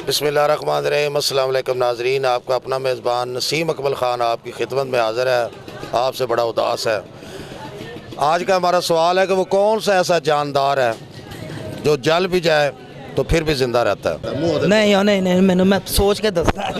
बिस्मिल्लाहिर्रहमानिर्रहीम। अस्सलाम वालेकुम नाज़रीन, आपका अपना मेज़बान नसीम अकमल ख़ान आपकी खिदमत में हाज़िर है। आपसे बड़ा उदास है। आज का हमारा सवाल है कि वो कौन सा ऐसा जानदार है जो जल भी जाए तो फिर भी ज़िंदा रहता है। नहीं मैंने मैं सोच के दसदा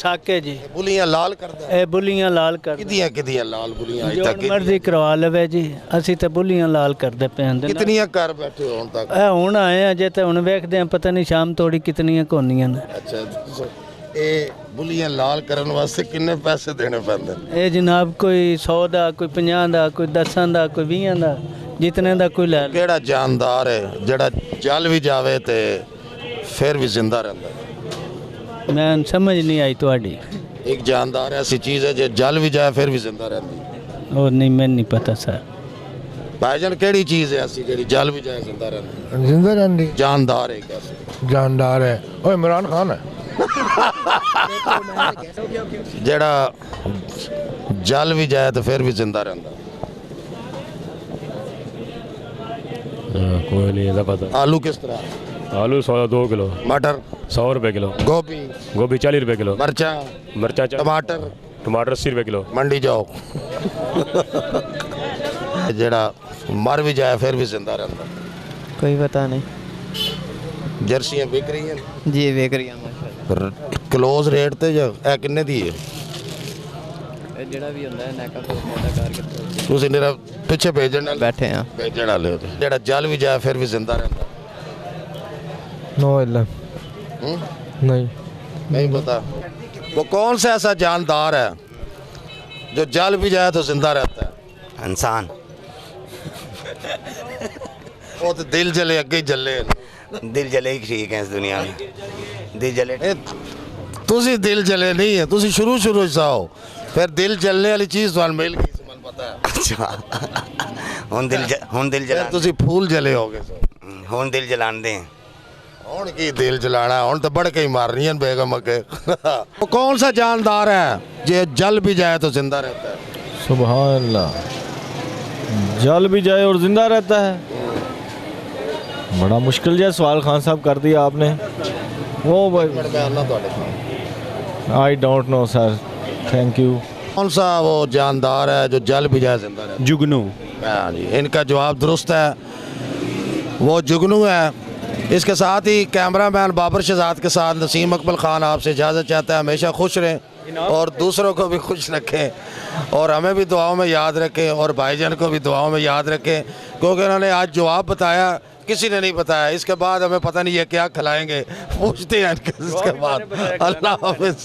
साके जी बुलियां लाल कर दे। ਇਹ ਬੁੱਲੀਆਂ ਲਾਲ ਕਰ किदियां लाल बुलियां अज ਜੋ तक ਮਰਜ਼ੀ ਕਰਵਾ ਲਵੇ ਜੀ ਅਸੀਂ ਤੇ ਬੁੱਲੀਆਂ ਲਾਲ ਕਰਦੇ ਪਏ ਹਾਂ कितनियां कर बैठे हो तक? ਇਹ ਹੁਣ ਆਏ ਆ ਜੇ ਤੇ ਹੁਣ ਵੇਖਦੇ ਆ ਪਤਾ ਨਹੀਂ ਸ਼ਾਮ ਤੋੜੀ ਕਿਤਨੀਆਂ ਕੋਨੀਆਂ ਨੇ अच्छा, ਇਹ बुलियां लाल करने वास्ते किन्ने पैसे देने पैंदे? ਇਹ ਜਨਾਬ ਕੋਈ 100 ਦਾ ਕੋਈ 50 ਦਾ ਕੋਈ 10 ਦਾ ਕੋਈ 20 ਦਾ ਜਿਤਨੇ ਦਾ ਕੋਈ ਲੈ ਕਿਹੜਾ जानदार है ਜਿਹੜਾ जल भी जावे ते फिर भी जिंदा रहता है? ਮੈਂ ਸਮਝ ਨਹੀਂ ਆਈ ਤੁਹਾਡੀ एक जानदार ऐसी चीज़ है जो जल भी जाए फिर भी जिंदा रहती है। ਉਹ ਨਹੀਂ ਮੈਨੂੰ ਨਹੀਂ ਪਤਾ ਸਰ भाईजान केड़ी चीज़ है ऐसी जेड़ी जल भी जाए जिंदा रहती है? जिंदा रहती जानदार है कैसे? जानदार है और इमरान खान है जेड़ा जल भी जाए तो फिर भी जिंदा रहता है। कोई नहीं ऐसा पता। आलू किस तरह? आलू 2 किलो, मटर, 100 रुपये किलो, गोभी, गोभी 40 रुपये किलो, मरचा, मिर्चा टमाटर, टमाटर 80 रुपये किलो। मंडी जाओ। जेड़ा मर भी जाए फिर भी जिंदा रहता है। कोई पता नहीं जर्सियां बिक रही हैं जी ਵੇਖ ਰਹੀ ਹਾਂ क्लोज रेट ते जो ए किन्ने दी है? ਇਹ ਜਿਹੜਾ ਵੀ ਹੁੰਦਾ ਹੈ ਨੈਕਾ ਤੋਂ ਦਾ ਕਰਕੇ ਤੁਸੀਂ ਮੇਰਾ ਪਿੱਛੇ ਭੇਜਣ ਨਾਲ ਬੈਠੇ ਆ भेजने वाले हो। जेड़ा जल भी जाए फिर भी जिंदा रहता है। नो इल्ला नहीं नहीं पता। वो कौन सा ऐसा जानदार है जो जल भी जाए तो जिंदा रहता है? इंसान। वो तो दिल जले अगे ही जले। दिल जले ही ठीक है इस दुनिया में। दिल जले तुसी दिल जले नहीं है, तुसी शुरू शुरू से आओ फिर दिल जलने वाली चीज़ तो मिल गई सी, मन पता है। अच्छा हुन दिल फिर जला तुसी फूल जले हो गए सो। हुन दिल जलान दें। हुन की दिल जलाना, हुन तो बढ़ के ही मार रही है बेगम अगे। वो कौन सा जानदार है जो जल भी जाए तो जिंदा रहता है? सुभान अल्लाह, जल भी जाए और जिंदा रहता है। बड़ा मुश्किल जैसा सवाल खान साहब कर दिया आपने। वो I don't know sir, thank you. कौन सा वो जानदार है जो जल भी जाए जिंदा रहता है? जुगनू। हाँ जी, इनका जवाब दुरुस्त है, वो जुगनू है। इसके साथ ही कैमरामैन बाबर शहजाद के साथ नसीम अकमल ख़ान आपसे इजाज़त चाहता है। हमेशा खुश रहें और दूसरों को भी खुश रखें और हमें भी दुआओं में याद रखें और भाईजान को भी दुआओं में याद रखें, क्योंकि उन्होंने आज जवाब बताया, किसी ने नहीं बताया। इसके बाद हमें पता नहीं ये क्या खिलाएंगे, पूछते हैं इसके बाद। अल्लाह हाफ़िज़।